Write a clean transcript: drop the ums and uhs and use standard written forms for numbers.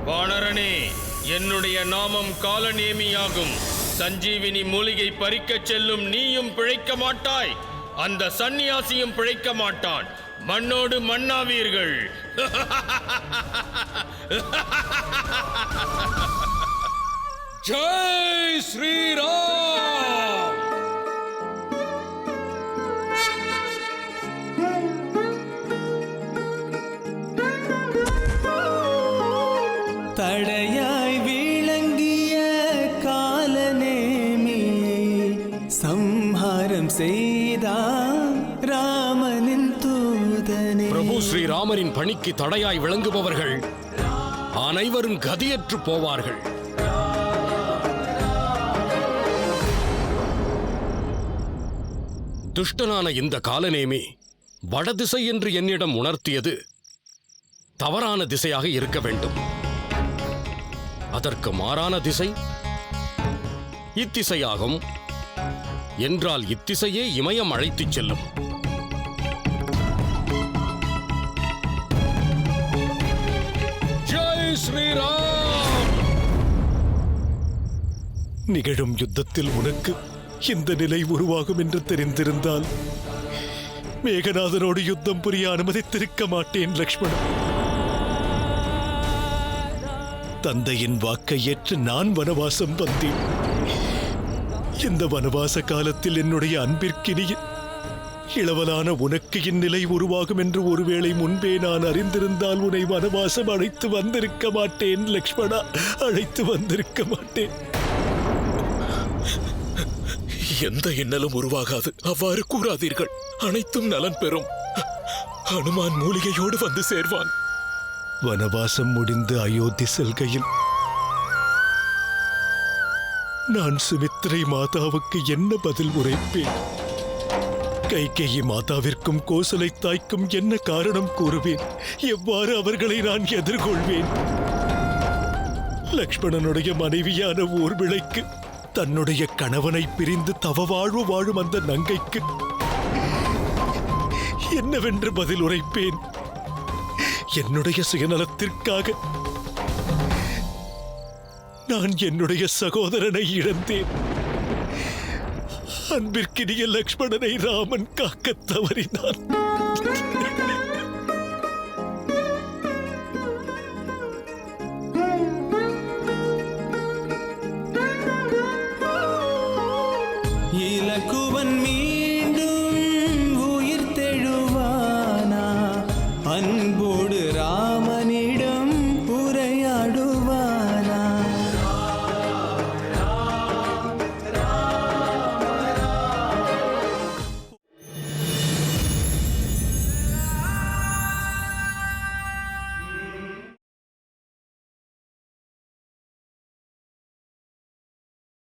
வானரனே, என்னுடைய நாமம் காலநேமியாகும். சஞ்சீவினி மூலிகை பறிக்கச் செல்லும் நீயும் பிழைக்க மாட்டாய், அந்த சந்நியாசியும் பிழைக்க மாட்டான். மண்ணோடு மண்ணாவீர்கள். ஜெய் ஸ்ரீராம். தடையாய் விளங்கிய காலநேமியை சம்ஹாரம் செய்தான் ராமனின் தூதனே. பிரபு ஸ்ரீராமரின் பணிக்கு தடையாய் விளங்குபவர்கள் அனைவரும் கதியற்று போவார்கள். துஷ்டனான இந்த காலநேமி வடதிசை என்று என்னிடம் உணர்த்தியது தவறான திசையாக இருக்க வேண்டும். அதற்கு மாறான திசை இத்திசையாகும் என்றால் இத்திசையே இமயம் அழைத்துச் செல்லும். ஜெய் ஸ்ரீராம். நிகழும் யுத்தத்தில் உனக்கு இந்த நிலை உருவாகும் என்று தெரிந்திருந்தால் மேகநாதனோடு யுத்தம் புரிய அனுமதித்திருக்க மாட்டேன் லக்ஷ்மணன். தந்தையின் வாக்கை ஏற்று நான் வனவாசம் வந்தேன். இந்த வனவாச காலத்தில் என்னுடைய அன்பிற்கினிய இளவலான உனக்கு இந்நிலை உருவாகும் என்று ஒருவேளை முன்பே நான் அறிந்திருந்தால் உன்னை வனவாசம் அழைத்து வந்திருக்க மாட்டேன் லக்ஷ்மணா, அழைத்து வந்திருக்க மாட்டேன். எந்த இன்னலும் உருவாகாது, அவ்வாறு கூறாதீர்கள். அனைத்தும் நலன் பெறும். ஹனுமான் மூலிகையோடு வந்து சேர்வான். வனவாசம் முடிந்து அயோத்தி செல்கையில் நான் சுமித்ரை மாதாவுக்கு என்ன பதில் உரைப்பேன்? கைகேயி மாதாவிற்கும் கோசலை தாய்க்கும் என்ன காரணம் கூறுவேன்? எவ்வாறு அவர்களை நான் எதிர்கொள்வேன்? லக்ஷ்மணனுடைய மனைவியான ஊர்மிளைக்கு, தன்னுடைய கணவனை பிரிந்து தவ வாழ்வு வாழும் அந்த நங்கைக்கு என்னவென்று பதில் உரைப்பேன்? என்னுடைய சுயநலத்திற்காக நான் என்னுடைய சகோதரனை இழந்தேன். அன்பிற்கினிய லக்ஷ்மணனை ராமன் காக்க தவறினான்.